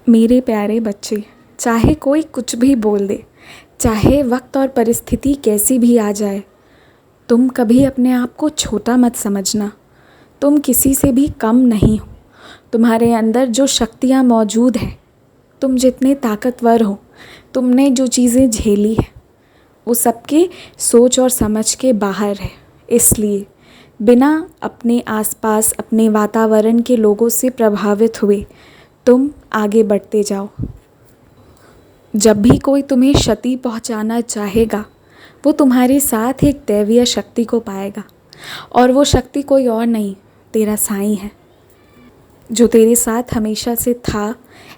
मेरे प्यारे बच्चे, चाहे कोई कुछ भी बोल दे, चाहे वक्त और परिस्थिति कैसी भी आ जाए, तुम कभी अपने आप को छोटा मत समझना। तुम किसी से भी कम नहीं हो। तुम्हारे अंदर जो शक्तियाँ मौजूद हैं, तुम जितने ताकतवर हो, तुमने जो चीज़ें झेली है, वो सबके सोच और समझ के बाहर है। इसलिए बिना अपने आसपास अपने वातावरण के लोगों से प्रभावित हुए तुम आगे बढ़ते जाओ। जब भी कोई तुम्हें क्षति पहुंचाना चाहेगा, वो तुम्हारे साथ एक दैवीय शक्ति को पाएगा, और वो शक्ति कोई और नहीं, तेरा साईं है, जो तेरे साथ हमेशा से था,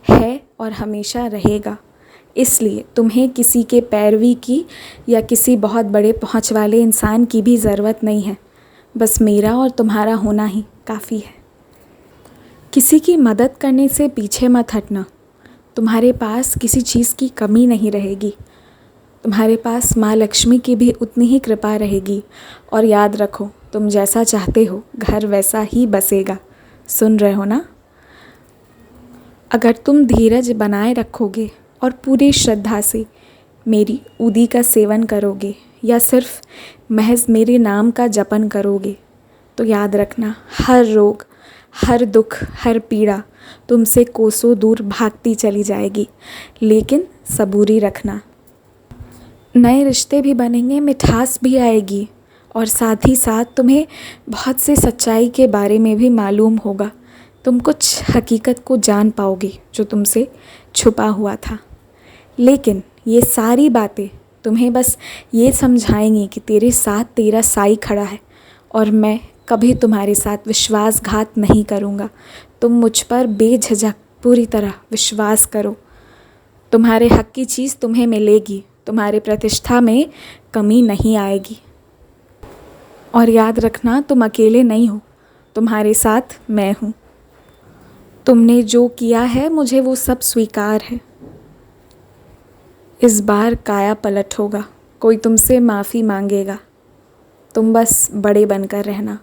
है और हमेशा रहेगा। इसलिए तुम्हें किसी के पैरवी की या किसी बहुत बड़े पहुंच वाले इंसान की भी ज़रूरत नहीं है। बस मेरा और तुम्हारा होना ही काफ़ी है। किसी की मदद करने से पीछे मत हटना। तुम्हारे पास किसी चीज़ की कमी नहीं रहेगी। तुम्हारे पास माँ लक्ष्मी की भी उतनी ही कृपा रहेगी। और याद रखो, तुम जैसा चाहते हो घर वैसा ही बसेगा। सुन रहे हो ना? अगर तुम धीरज बनाए रखोगे और पूरी श्रद्धा से मेरी उदी का सेवन करोगे या सिर्फ महज मेरे नाम का जपन करोगे, तो याद रखना, हर रोग, हर दुख, हर पीड़ा तुमसे कोसों दूर भागती चली जाएगी। लेकिन सबूरी रखना। नए रिश्ते भी बनेंगे, मिठास भी आएगी, और साथ ही साथ तुम्हें बहुत से सच्चाई के बारे में भी मालूम होगा। तुम कुछ हकीकत को जान पाओगे जो तुमसे छुपा हुआ था। लेकिन ये सारी बातें तुम्हें बस ये समझाएंगी कि तेरे साथ तेरा साईं खड़ा है, और मैं कभी तुम्हारे साथ विश्वासघात नहीं करूँगा। तुम मुझ पर बेझिझक पूरी तरह विश्वास करो। तुम्हारे हक की चीज़ तुम्हें मिलेगी। तुम्हारी प्रतिष्ठा में कमी नहीं आएगी। और याद रखना, तुम अकेले नहीं हो, तुम्हारे साथ मैं हूँ। तुमने जो किया है मुझे वो सब स्वीकार है। इस बार काया पलट होगा, कोई तुमसे माफ़ी मांगेगा। तुम बस बड़े बनकर रहना।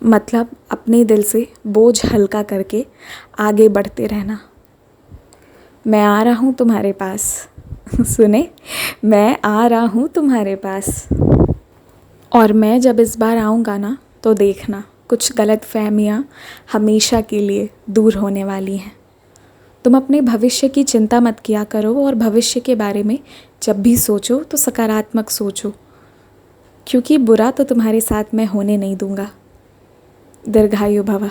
मतलब अपने दिल से बोझ हल्का करके आगे बढ़ते रहना। मैं आ रहा हूँ तुम्हारे पास। सुने, मैं आ रहा हूँ तुम्हारे पास। और मैं जब इस बार आऊँगा ना, तो देखना, कुछ गलतफहमियाँ हमेशा के लिए दूर होने वाली हैं। तुम अपने भविष्य की चिंता मत किया करो, और भविष्य के बारे में जब भी सोचो तो सकारात्मक सोचो, क्योंकि बुरा तो तुम्हारे साथ मैं होने नहीं दूँगा। दीर्घायु भव।